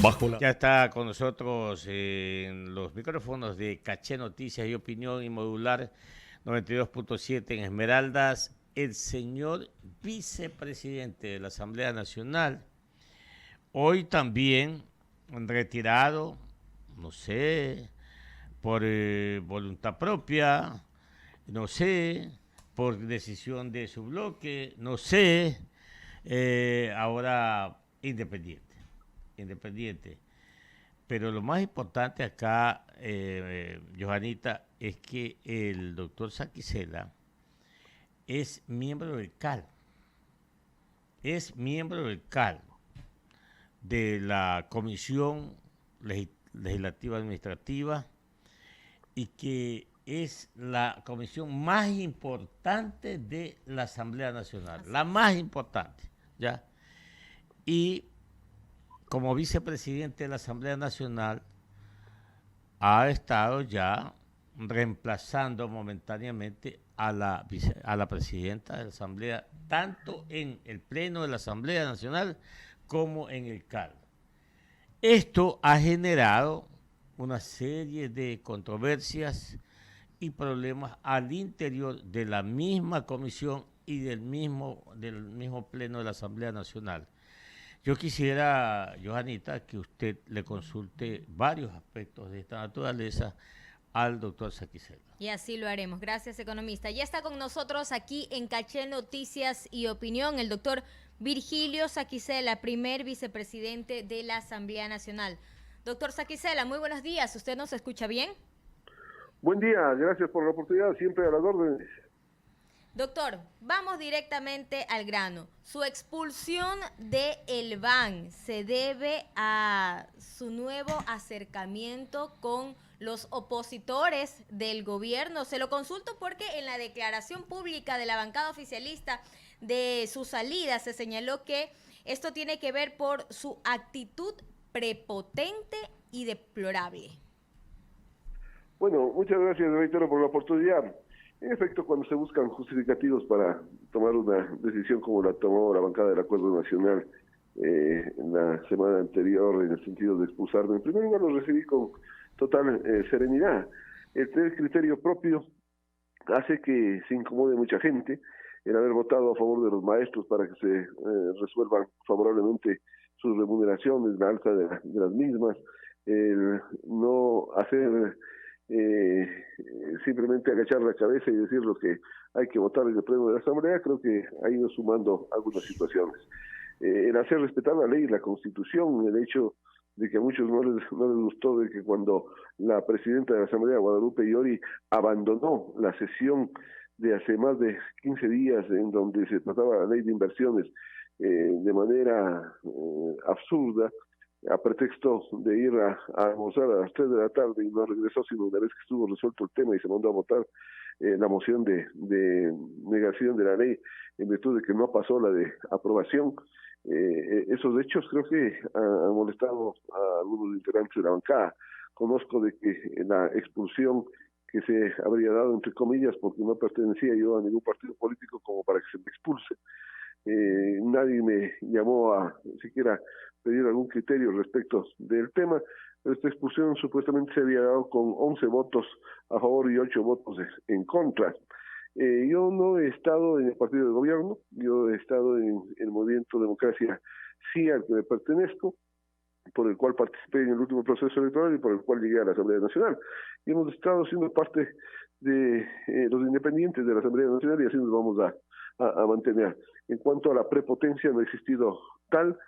bajo la... Ya está con nosotros en los micrófonos de Caché Noticias y Opinión y Modular 92.7 en Esmeraldas, el señor vicepresidente de la Asamblea Nacional, hoy también retirado, no sé, por voluntad propia, no sé, por decisión de su bloque, no sé, ahora independiente. Pero lo más importante acá, Johanita, es que el doctor Saquicela es miembro del CAL, es miembro del CAL, de la Comisión Legislativa Administrativa, y que es la comisión más importante de la Asamblea Nacional, la más importante, ¿ya? Y como vicepresidente de la Asamblea Nacional ha estado ya reemplazando momentáneamente a la presidenta de la Asamblea, tanto en el Pleno de la Asamblea Nacional como en el CAL. Esto ha generado una serie de controversias y problemas al interior de la misma comisión y del mismo Pleno de la Asamblea Nacional. Yo quisiera, Johanita, que usted le consulte varios aspectos de esta naturaleza al doctor Saquicela. Y así lo haremos. Gracias, economista. Ya está con nosotros aquí en Caché Noticias y Opinión el doctor Virgilio Saquicela, primer vicepresidente de la Asamblea Nacional. Doctor Saquicela, muy buenos días. ¿Usted nos escucha bien? Buen día, gracias por la oportunidad, siempre a las órdenes. Doctor, vamos directamente al grano. Su expulsión de el BAN se debe a su nuevo acercamiento con los opositores del gobierno. Se lo consulto porque en la declaración pública de la bancada oficialista de su salida se señaló que esto tiene que ver por su actitud prepotente y deplorable. Bueno, muchas gracias, reitero, por la oportunidad. En efecto, cuando se buscan justificativos para tomar una decisión como la tomó la bancada del Acuerdo Nacional en la semana anterior, en el sentido de expulsarme, en primer lugar lo recibí con total serenidad. El tener criterio propio hace que se incomode mucha gente, el haber votado a favor de los maestros para que se resuelvan favorablemente sus remuneraciones, la alza de las mismas, el no hacer simplemente agachar la cabeza y decir lo que hay que votar en el pleno de la Asamblea, creo que ha ido sumando algunas situaciones. El hacer respetar la ley y la Constitución, el hecho de que a muchos no les gustó de que cuando la presidenta de la Asamblea, Guadalupe Llori, abandonó la sesión de hace más de 15 días en donde se trataba la ley de inversiones de manera absurda, a pretexto de ir a almorzar a las 3 de la tarde y no regresó sino una vez que estuvo resuelto el tema y se mandó a votar la moción de negación de la ley en virtud de que no pasó la de aprobación. Esos hechos creo que han molestado a algunos integrantes de la bancada. Conozco de que la expulsión que se habría dado, entre comillas, porque no pertenecía yo a ningún partido político como para que se me expulse. Nadie me llamó a siquiera pedir algún criterio respecto del tema. Esta expulsión supuestamente se había dado con 11 votos a favor y 8 votos en contra. Yo no he estado en el partido de gobierno, yo he estado en el movimiento Democracia Sí, al que me pertenezco, por el cual participé en el último proceso electoral y por el cual llegué a la Asamblea Nacional. Y hemos estado siendo parte de los independientes de la Asamblea Nacional y así nos vamos a mantener. En cuanto a la prepotencia, no ha existido tal.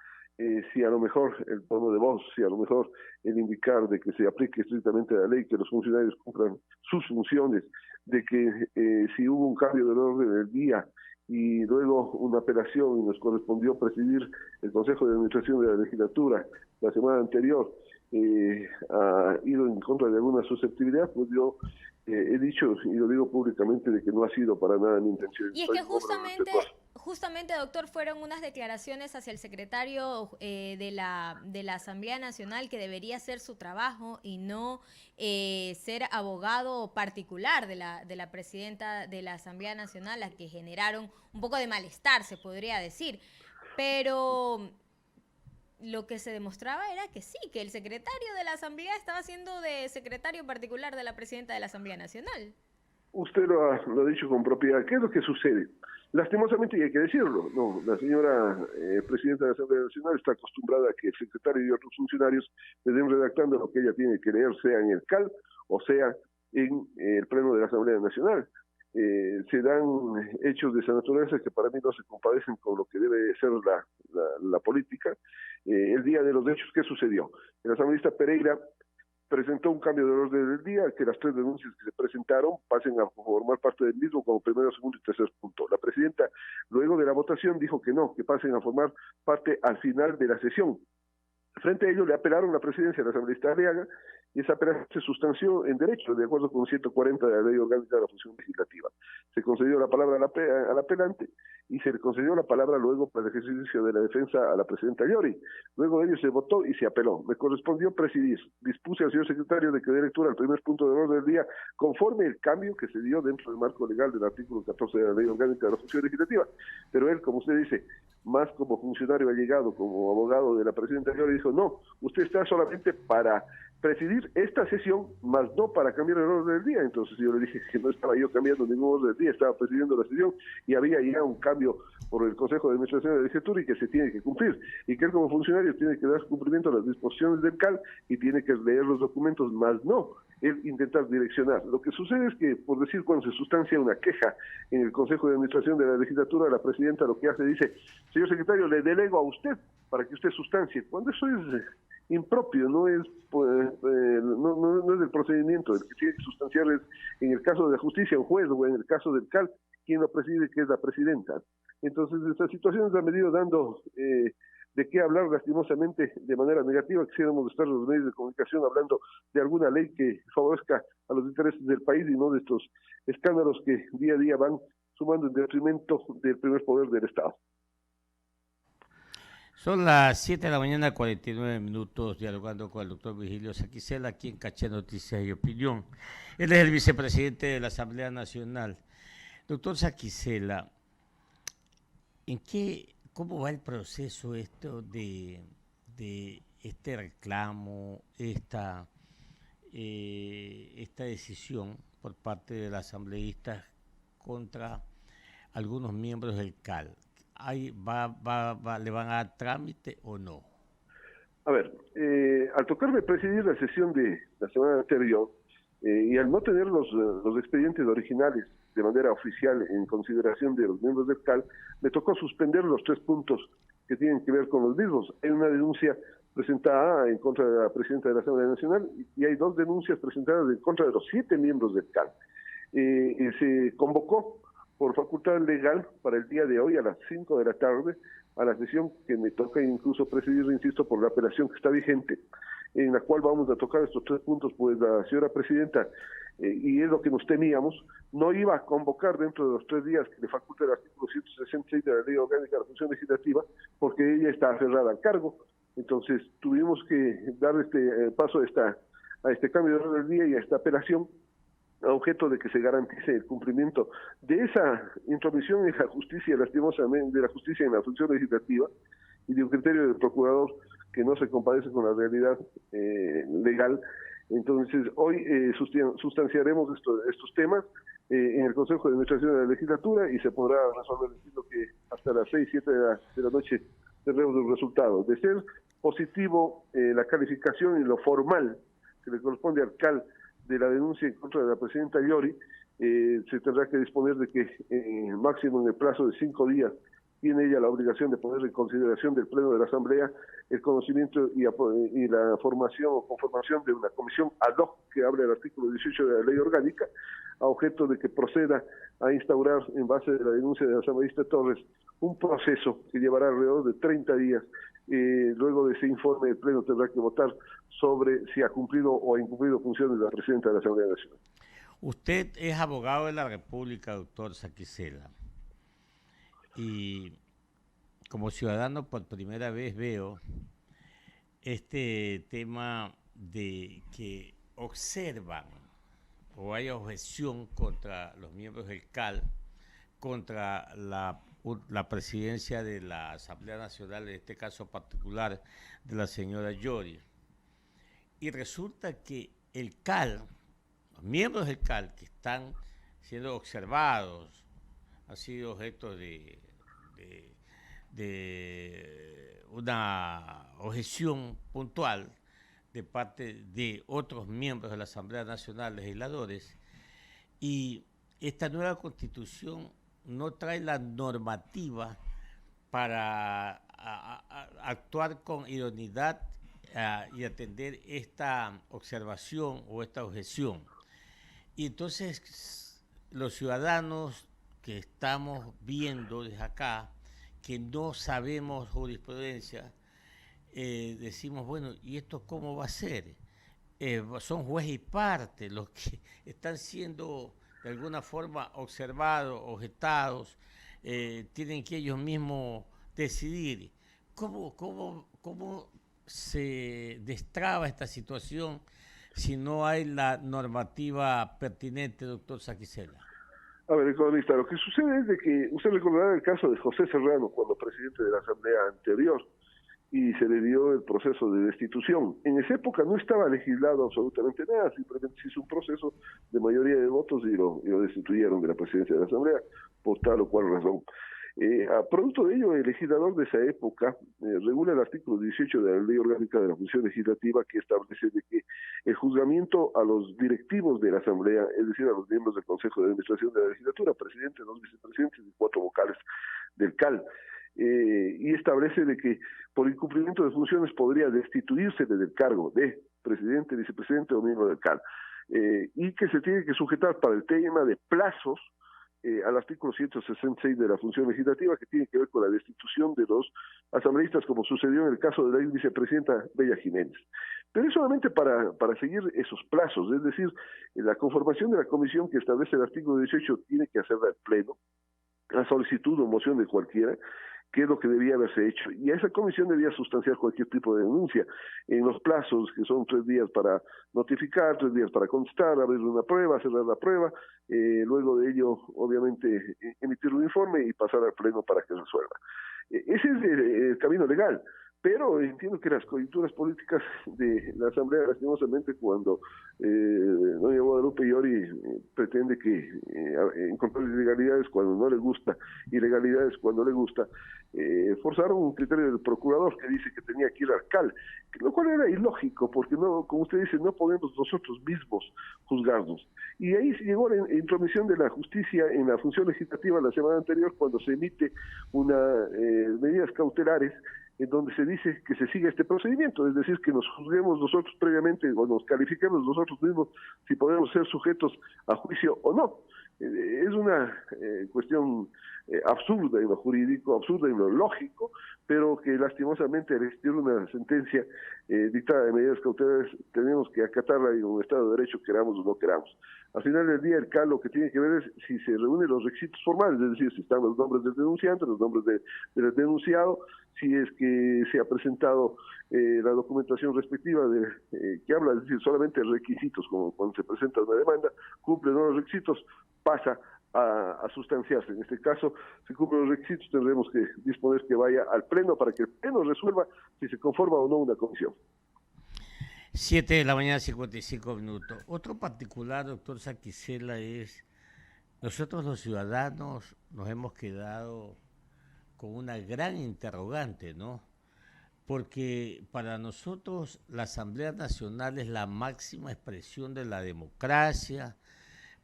Si a lo mejor el tono de voz, si a lo mejor el indicar de que se aplique estrictamente la ley, que los funcionarios cumplan sus funciones, de que si hubo un cambio del orden del día y luego una apelación y nos correspondió presidir el Consejo de Administración de la Legislatura la semana anterior, ha ido en contra de alguna susceptibilidad, pues yo he dicho y lo digo públicamente de que no ha sido para nada mi intención. Y es que justamente, doctor, fueron unas declaraciones hacia el secretario de la Asamblea Nacional que debería hacer su trabajo y no ser abogado particular de la presidenta de la Asamblea Nacional, las que generaron un poco de malestar, se podría decir. Pero lo que se demostraba era que sí, que el secretario de la Asamblea estaba siendo de secretario particular de la presidenta de la Asamblea Nacional. Usted lo ha dicho con propiedad. ¿Qué es lo que sucede? Lastimosamente, y hay que decirlo, no, la señora presidenta de la Asamblea Nacional está acostumbrada a que el secretario y otros funcionarios le den redactando lo que ella tiene que leer, sea en el CAL o sea en el Pleno de la Asamblea Nacional. Se dan hechos de esa naturaleza que para mí no se compadecen con lo que debe ser la política. El día de los hechos, ¿qué sucedió? El asambleísta Pereira presentó un cambio de orden del día, que las 3 denuncias que se presentaron pasen a formar parte del mismo como primero, segundo y tercer punto. La presidenta, luego de la votación, dijo que no, que pasen a formar parte al final de la sesión. Frente a ello, le apelaron la presidencia de la asambleísta Arriaga y esa apelación se sustanció en derecho, de acuerdo con 140 de la Ley Orgánica de la Función Legislativa. Se concedió la palabra al apelante y se le concedió la palabra luego para el ejercicio de la defensa a la presidenta Llori. Luego de ello se votó y se apeló. Me correspondió presidir. Dispuse al señor secretario de que dé lectura al primer punto del orden del día conforme el cambio que se dio dentro del marco legal del artículo 14 de la Ley Orgánica de la Función Legislativa. Pero él, como usted dice, más como funcionario allegado, como abogado de la presidenta Llori, dijo, no, usted está solamente para presidir esta sesión, más no para cambiar el orden del día. Entonces yo le dije que no estaba yo cambiando ningún orden del día, estaba presidiendo la sesión y había ya un cambio por el Consejo de Administración de la Legislatura y que se tiene que cumplir. Y que él como funcionario tiene que dar cumplimiento a las disposiciones del CAL y tiene que leer los documentos, más no él intentar direccionar. Lo que sucede es que, por decir, cuando se sustancia una queja en el Consejo de Administración de la Legislatura, la presidenta lo que hace dice, señor secretario, le delego a usted para que usted sustancie. Cuando eso es impropio, no es no es del procedimiento. El que tiene que sustanciar es, en el caso de la justicia, un juez, o en el caso del CAL, quien lo preside, que es la presidenta. Entonces, estas situaciones han venido dando de qué hablar, lastimosamente, de manera negativa. Quisiéramos estar los medios de comunicación hablando de alguna ley que favorezca a los intereses del país y no de estos escándalos que día a día van sumando en detrimento del primer poder del Estado. Son las 7 de la mañana, 49 minutos, dialogando con el doctor Virgilio Saquicela, aquí en Caché Noticias y Opinión. Él es el vicepresidente de la Asamblea Nacional. Doctor Saquicela, ¿cómo va el proceso esto de este reclamo, esta decisión por parte de los asambleístas contra algunos miembros del CAL? ¿Le van a dar trámite o no? A ver, al tocarme presidir la sesión de la semana anterior y al no tener los expedientes originales de manera oficial en consideración de los miembros del CAL, me tocó suspender los 3 puntos que tienen que ver con los mismos. Hay una denuncia presentada en contra de la presidenta de la Asamblea Nacional y hay 2 denuncias presentadas en contra de los 7 miembros del CAL. Se convocó por facultad legal para el día de hoy a las 5 de la tarde a la sesión que me toca incluso presidir, insisto, por la apelación que está vigente, en la cual vamos a tocar estos 3 puntos, pues la señora presidenta, y es lo que nos temíamos, no iba a convocar dentro de los 3 días que le faculta el artículo 166 de la Ley Orgánica de la Función Legislativa, porque ella está aferrada al cargo. Entonces tuvimos que dar paso a este cambio de orden del día y a esta apelación, a objeto de que se garantice el cumplimiento de esa intromisión en la justicia, lastimosamente, de la justicia en la función legislativa y de un criterio del procurador que no se compadece con la realidad legal. Entonces, hoy sustanciaremos estos temas en el Consejo de Administración de la Legislatura y se podrá resolver, entiendo que hasta las 6, 7 de la noche tendremos el resultado. De ser positivo la calificación y lo formal que le corresponde al CAL de la denuncia en contra de la presidenta Llori, se tendrá que disponer de que máximo en el plazo de 5 días tiene ella la obligación de poner en consideración del Pleno de la Asamblea el conocimiento y la formación o conformación de una comisión ad hoc que hable el artículo 18 de la Ley Orgánica, a objeto de que proceda a instaurar, en base de la denuncia de la asambleísta Torres, un proceso que llevará alrededor de 30 días. Luego de ese informe, el Pleno tendrá que votar sobre si ha cumplido o ha incumplido funciones de la presidenta de la Asamblea Nacional. Usted es abogado de la República, doctor Saquicela, y como ciudadano por primera vez veo este tema de que observan o hay objeción contra los miembros del CAL contra la presidencia de la Asamblea Nacional, en este caso particular de la señora Yori. Y resulta que el CAL, los miembros del CAL que están siendo observados, han sido objeto de una objeción puntual de parte de otros miembros de la Asamblea Nacional, legisladores, y esta nueva constitución no trae la normativa para actuar con idoneidad y atender esta observación o esta objeción. Y entonces los ciudadanos que estamos viendo desde acá, que no sabemos jurisprudencia, decimos, bueno, ¿y esto cómo va a ser? Son juez y parte los que están siendo de alguna forma observados, objetados, tienen que ellos mismos decidir. ¿Cómo se destraba esta situación si no hay la normativa pertinente, doctor Saquicela? A ver, economista, lo que sucede es de que usted recordará el caso de José Serrano cuando presidente de la Asamblea anterior y se le dio el proceso de destitución. En esa época no estaba legislado absolutamente nada, simplemente se hizo un proceso de mayoría de votos y lo destituyeron de la presidencia de la Asamblea por tal o cual razón. A producto de ello, el legislador de esa época regula el artículo 18 de la Ley Orgánica de la Función Legislativa, que establece de que el juzgamiento a los directivos de la Asamblea, es decir, a los miembros del Consejo de Administración de la Legislatura, presidente, dos vicepresidentes y 4 vocales del CAL, y establece de que por incumplimiento de funciones podría destituirse del cargo de presidente, vicepresidente o miembro del CAL, y que se tiene que sujetar para el tema de plazos al artículo 166 de la función legislativa, que tiene que ver con la destitución de los asambleístas, como sucedió en el caso de la vicepresidenta Bella Jiménez. Pero es solamente para seguir esos plazos, es decir, la conformación de la comisión que establece el artículo 18 tiene que hacerla el Pleno, a solicitud o moción de cualquiera, que es lo que debía haberse hecho, y a esa comisión debía sustanciar cualquier tipo de denuncia en los plazos, que son 3 días para notificar, 3 días para contestar, abrir una prueba, cerrar la prueba, luego de ello, obviamente, emitir un informe y pasar al Pleno para que resuelva. Ese es el camino legal, pero entiendo que las coyunturas políticas de la Asamblea, lastimosamente, cuando doña Guadalupe Llori pretende que encontrar ilegalidades cuando no le gusta, ilegalidades cuando le gusta, forzaron un criterio del procurador que dice que tenía que ir al CAL, lo cual era ilógico, porque no, como usted dice, no podemos nosotros mismos juzgarnos. Y ahí se llegó la intromisión de la justicia en la función legislativa la semana anterior, cuando se emite medidas cautelares en donde se dice que se siga este procedimiento, es decir, que nos juzguemos nosotros previamente o nos califiquemos nosotros mismos si podemos ser sujetos a juicio o no. Es una cuestión absurda en lo jurídico, absurda en lo lógico, pero que lastimosamente al existir una sentencia dictada de medidas cautelares tenemos que acatarla en un Estado de Derecho, queramos o no queramos. Al final del día, el CAL lo que tiene que ver es si se reúnen los requisitos formales, es decir, si están los nombres del denunciante, los nombres del denunciado, si es que se ha presentado la documentación respectiva que habla, es decir, solamente requisitos, como cuando se presenta una demanda, cumplen los requisitos, pasa a sustanciarse. En este caso, si cumplen los requisitos, tendremos que disponer que vaya al Pleno para que el Pleno resuelva si se conforma o no una comisión. 7 de la mañana, 55 minutos. Otro particular, doctor Saquicela, es nosotros los ciudadanos nos hemos quedado con una gran interrogante, ¿no? Porque para nosotros la Asamblea Nacional es la máxima expresión de la democracia,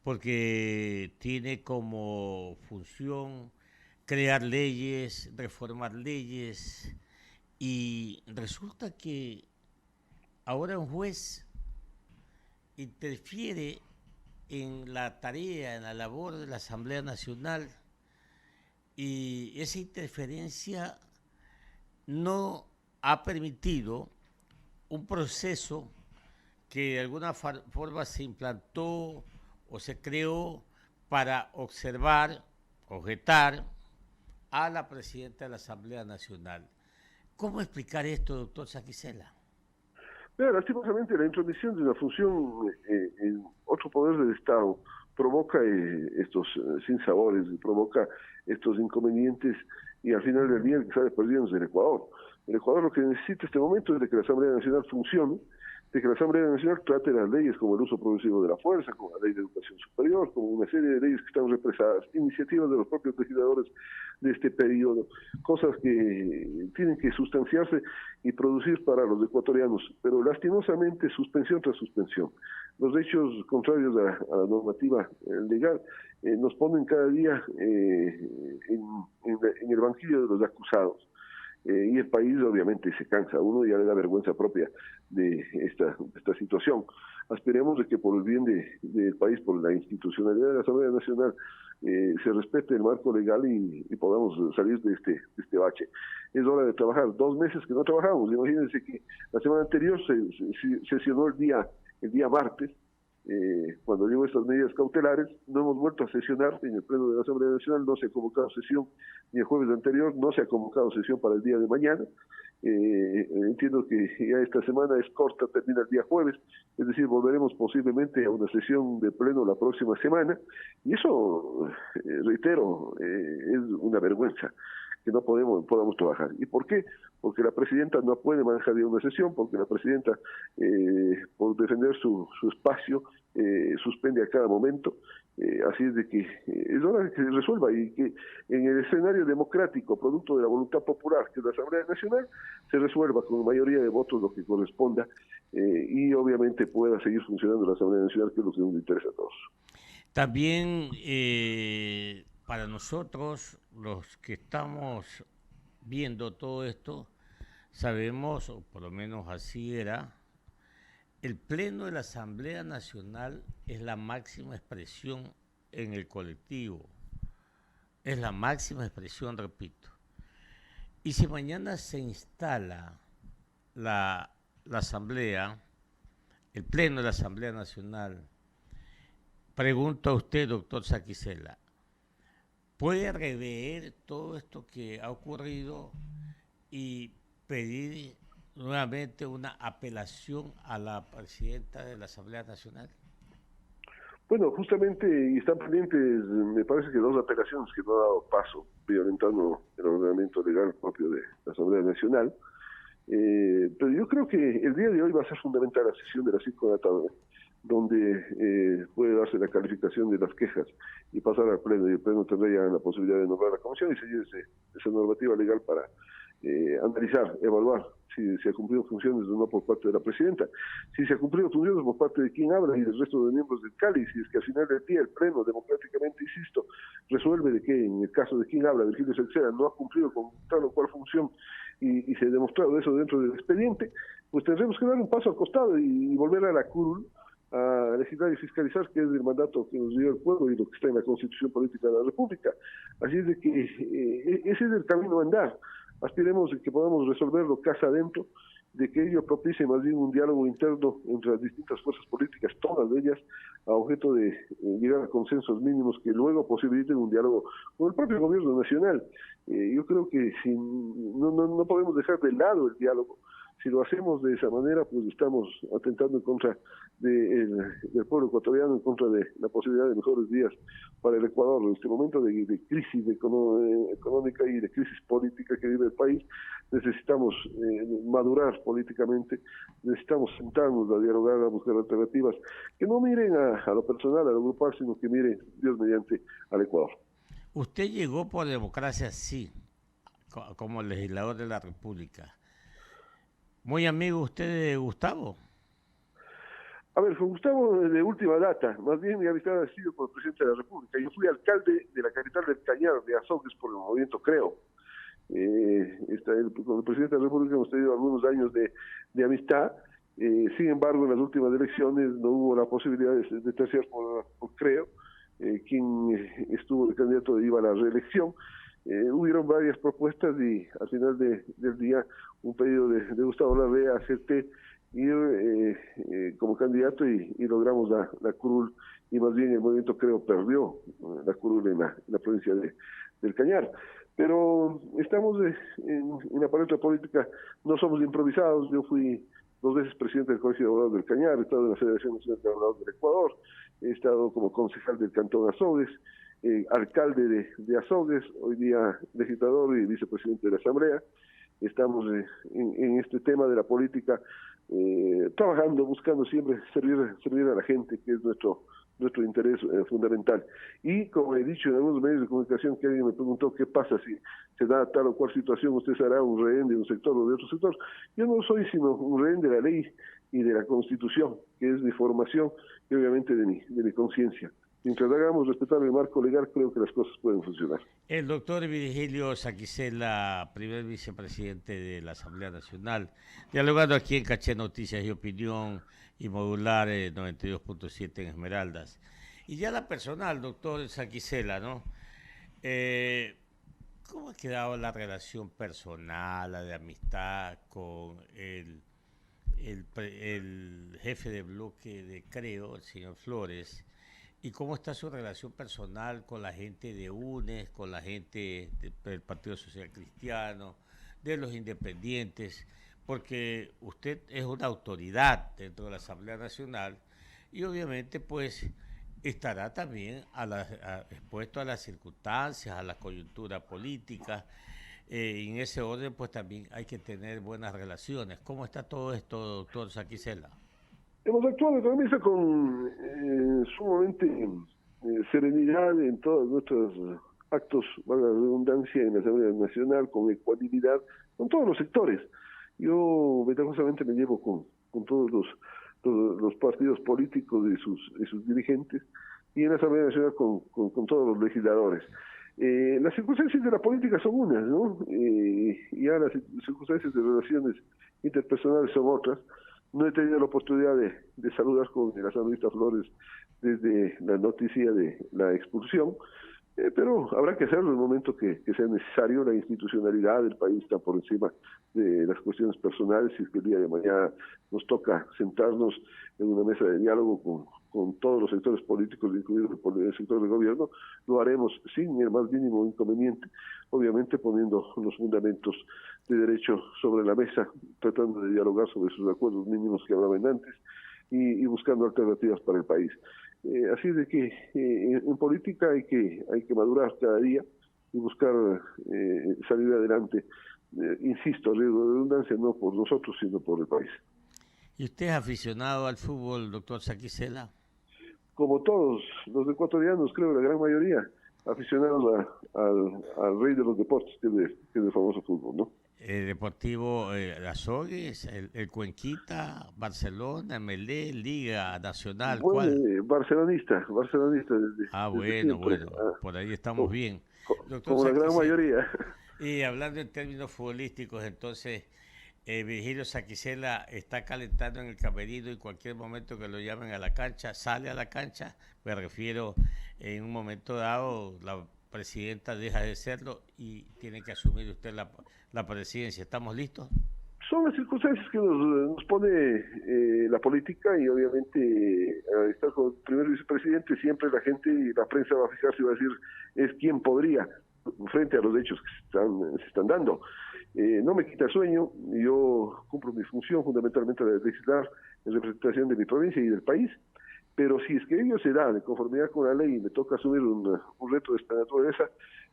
porque tiene como función crear leyes, reformar leyes, y resulta que ahora un juez interfiere en la tarea, en la labor de la Asamblea Nacional, y esa interferencia no ha permitido un proceso que de alguna forma se implantó o se creó para observar, objetar a la presidenta de la Asamblea Nacional. ¿Cómo explicar esto, doctor Saquicela? Lastimosamente la intromisión de una función en otro poder del Estado provoca estos sinsabores, provoca estos inconvenientes, y al final del día el que sale perdiendo es el Ecuador. El Ecuador lo que necesita en este momento es de que la Asamblea Nacional funcione, de que la Asamblea Nacional trate las leyes como el uso progresivo de la fuerza, como la ley de educación superior, como una serie de leyes que están represadas, iniciativas de los propios legisladores de este periodo, cosas que tienen que sustanciarse y producir para los ecuatorianos, pero lastimosamente suspensión tras suspensión. Los hechos contrarios a la normativa legal nos ponen cada día en el banquillo de los acusados. Y el país obviamente se cansa, uno ya le da vergüenza propia de esta situación. Aspiremos de que por el bien del país, por la institucionalidad de la Asamblea Nacional, se respete el marco legal y podamos salir de este bache. Es hora de trabajar. 2 meses que no trabajamos. Imagínense que la semana anterior se sesionó el día martes. Cuando llegó estas medidas cautelares, no hemos vuelto a sesionar en el Pleno de la Asamblea Nacional, no se ha convocado sesión ni el jueves anterior, no se ha convocado sesión para el día de mañana. Entiendo que ya esta semana es corta, termina el día jueves, es decir, volveremos posiblemente a una sesión de pleno la próxima semana, y eso, reitero, es una vergüenza que no podamos trabajar. ¿Y por qué? Porque la presidenta no puede manejar de una sesión, porque la presidenta, por defender su espacio, suspende a cada momento. Así es de que es hora de que se resuelva y que en el escenario democrático, producto de la voluntad popular, que es la Asamblea Nacional, se resuelva con mayoría de votos lo que corresponda y obviamente pueda seguir funcionando la Asamblea Nacional, que es lo que nos interesa a todos. También para nosotros, los que estamos viendo todo esto, sabemos, o por lo menos así era, el Pleno de la Asamblea Nacional es la máxima expresión en el colectivo. Es la máxima expresión, repito. Y si mañana se instala la Asamblea, el Pleno de la Asamblea Nacional, pregunto a usted, doctor Saquicela, ¿puede rever todo esto que ha ocurrido y pedir nuevamente una apelación a la presidenta de la Asamblea Nacional? Bueno, justamente, y están pendientes, me parece que 2 apelaciones que no ha dado paso, violentando el ordenamiento legal propio de la Asamblea Nacional. Pero yo creo que el día de hoy va a ser fundamental la sesión de las 5 de la tarde, donde puede darse la calificación de las quejas y pasar al Pleno, y el Pleno tendría la posibilidad de nombrar la comisión y seguir esa normativa legal para analizar, evaluar si se ha cumplido funciones o no por parte de la presidenta, si se ha cumplido funciones por parte de quien habla y del resto de miembros del CALI, si es que al final del día el Pleno democráticamente, insisto, resuelve de que en el caso de quien habla, Virgilio Saquicela, no ha cumplido con tal o cual función y se ha demostrado eso dentro del expediente, pues tendremos que dar un paso al costado y volver a la curul, a legislar y fiscalizar, que es el mandato que nos dio el pueblo y lo que está en la Constitución Política de la República. Así es de que ese es el camino a andar. Aspiremos de que podamos resolverlo casa adentro, de que ello propicie más bien un diálogo interno entre las distintas fuerzas políticas, todas ellas, a objeto de llegar a consensos mínimos que luego posibiliten un diálogo con el propio gobierno nacional. Yo creo que no podemos dejar de lado el diálogo. Si lo hacemos de esa manera, pues estamos atentando en contra del pueblo ecuatoriano, en contra de la posibilidad de mejores días para el Ecuador. En este momento de crisis económica y de crisis política que vive el país, necesitamos madurar políticamente, necesitamos sentarnos a dialogar, a buscar alternativas que no miren a lo personal, a lo grupal, sino que miren, Dios mediante, al Ecuador. Usted llegó por democracia, sí, como legislador de la República. Muy amigo usted de Gustavo. A ver, con Gustavo de última data, más bien mi amistad ha sido con el presidente de la República. Yo fui alcalde de la capital del Cañar, de Azogues, por el movimiento Creo. Con el presidente de la República hemos tenido algunos años de amistad. Sin embargo, en las últimas elecciones no hubo la posibilidad de terciar por Creo. Quien estuvo de candidato iba a la reelección. Hubieron varias propuestas y al final del día un pedido de Gustavo Larrea, acepté ir como candidato y logramos la curul, y más bien el movimiento Creo perdió la curul en la provincia del Cañar. Pero estamos en la palestra política, no somos improvisados. Yo fui 2 veces presidente del Colegio de Abogados del Cañar, he estado en la Federación Nacional de Abogados del Ecuador, he estado como concejal del Cantón Azogues, alcalde de Azogues, hoy día legislador y vicepresidente de la Asamblea. Estamos en este tema de la política, trabajando, buscando siempre servir a la gente, que es nuestro interés fundamental. Y como he dicho en algunos medios de comunicación, que alguien me preguntó qué pasa si se da tal o cual situación, usted será un rehén de un sector o de otro sector. Yo no soy sino un rehén de la ley y de la Constitución, que es mi formación y obviamente de mi conciencia. Mientras hagamos respetar el marco legal, creo que las cosas pueden funcionar. El doctor Virgilio Saquicela, primer vicepresidente de la Asamblea Nacional, dialogando aquí en Caché Noticias y Opinión y Modular 92.7 en Esmeraldas. Y ya la personal, doctor Saquicela, ¿no? ¿Cómo ha quedado la relación personal, la de amistad con el jefe de bloque de Creo, el señor Flores? ¿Y cómo está su relación personal con la gente de UNES, con la gente del Partido Social Cristiano, de los independientes? Porque usted es una autoridad dentro de la Asamblea Nacional y obviamente pues estará también expuesto a las circunstancias, a la coyuntura política. En ese orden pues también hay que tener buenas relaciones. ¿Cómo está todo esto, doctor Saquicela? Hemos actuado en la mesa con sumamente serenidad en todos nuestros actos, valga la redundancia, en la Asamblea Nacional, con ecuanimidad, con todos los sectores. Yo ventajosamente me llevo con todos los partidos políticos y sus dirigentes, y en la Asamblea Nacional con todos los legisladores. Las circunstancias de la política son unas, ¿no? Ya las circunstancias de relaciones interpersonales son otras. No he tenido la oportunidad de saludar con el asambleísta Flores desde la noticia de la expulsión, pero habrá que hacerlo en el momento que sea necesario. La institucionalidad del país está por encima de las cuestiones personales, y es que el día de mañana nos toca sentarnos en una mesa de diálogo con todos los sectores políticos, incluido el sector de gobierno, lo haremos sin el más mínimo inconveniente, obviamente poniendo los fundamentos de derecho sobre la mesa, tratando de dialogar sobre sus acuerdos mínimos que hablaban antes y buscando alternativas para el país. Así de que en política hay que madurar cada día y buscar salir adelante, insisto, a riesgo de redundancia, no por nosotros, sino por el país. ¿Y usted es aficionado al fútbol, doctor Saquicela? Como todos los ecuatorianos, creo, la gran mayoría, aficionados al rey de los deportes, que es el famoso fútbol, ¿no? Deportivo Azogues, el Cuenquita, Barcelona, Melé, Liga Nacional, bueno, ¿cuál? Barcelonista. Bueno, por ahí estamos bien. Doctor Como la gran mayoría. Y hablando en términos futbolísticos, entonces, Virgilio Saquicela está calentando en el camerino y cualquier momento que lo llamen a la cancha, sale a la cancha, me refiero, en un momento dado, la presidenta deja de serlo y tiene que asumir usted la presidencia. ¿Estamos listos? Son las circunstancias que nos pone la política, y obviamente al estar con el primer vicepresidente siempre la gente y la prensa va a fijarse y va a decir es quién podría, frente a los hechos que se están dando. No me quita el sueño, yo cumplo mi función fundamentalmente de legislar en representación de mi provincia y del país, pero si es que ello se da de conformidad con la ley y me toca asumir un reto de esta naturaleza,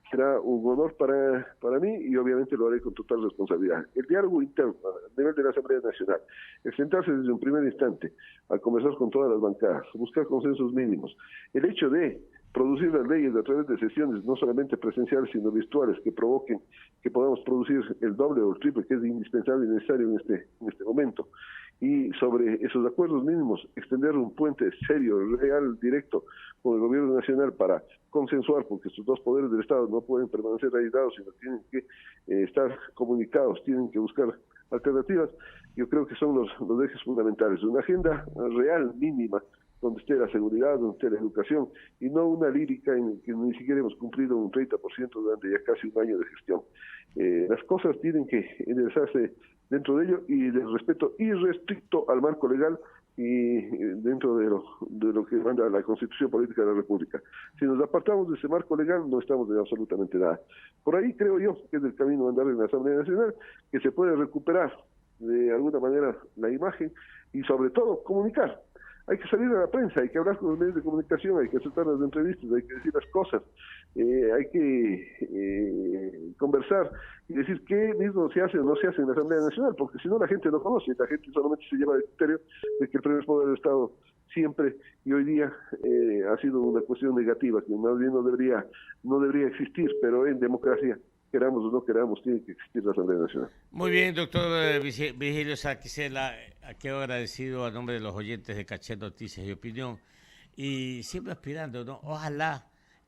será un honor para mí y obviamente lo haré con total responsabilidad. El diálogo interno a nivel de la Asamblea Nacional, el sentarse desde un primer instante a conversar con todas las bancadas, buscar consensos mínimos, el hecho de producir las leyes a través de sesiones no solamente presenciales sino virtuales que provoquen que podamos producir el doble o el triple que es indispensable y necesario en este momento, y sobre esos acuerdos mínimos extender un puente serio, real, directo con el gobierno nacional para consensuar, porque estos dos poderes del Estado no pueden permanecer aislados, sino tienen que estar comunicados, tienen que buscar alternativas. Yo creo que son los ejes fundamentales, una agenda real, mínima, donde esté la seguridad, donde esté la educación, y no una lírica en que ni siquiera hemos cumplido un 30% durante ya casi un año de gestión. Las cosas tienen que enderezarse dentro de ello y del respeto irrestricto al marco legal y dentro de lo que manda la Constitución Política de la República. Si nos apartamos de ese marco legal, no estamos de absolutamente nada. Por ahí creo yo que es el camino a andar en la Asamblea Nacional, que se puede recuperar de alguna manera la imagen y sobre todo comunicar. hay que salir a la prensa, hay que hablar con los medios de comunicación, hay que aceptar las entrevistas, hay que decir las cosas, hay que conversar y decir qué mismo se hace o no se hace en la Asamblea Nacional, porque si no la gente no conoce, la gente solamente se lleva el criterio de que el primer poder del Estado siempre y hoy día ha sido una cuestión negativa, que más bien no debería existir, pero en democracia, queramos o no queramos, tiene que existir la Asamblea Nacional. Muy bien, doctor Virgilio Saquicela, quedo agradecido a nombre de los oyentes de Caché Noticias y Opinión, y siempre aspirando, ¿no? Ojalá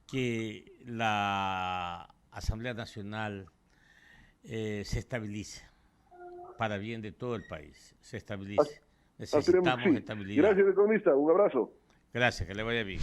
que la Asamblea Nacional se estabilice para bien de todo el país, se estabilice. Necesitamos sí. estabilidad. Gracias, economista, un abrazo. Gracias, que le vaya bien.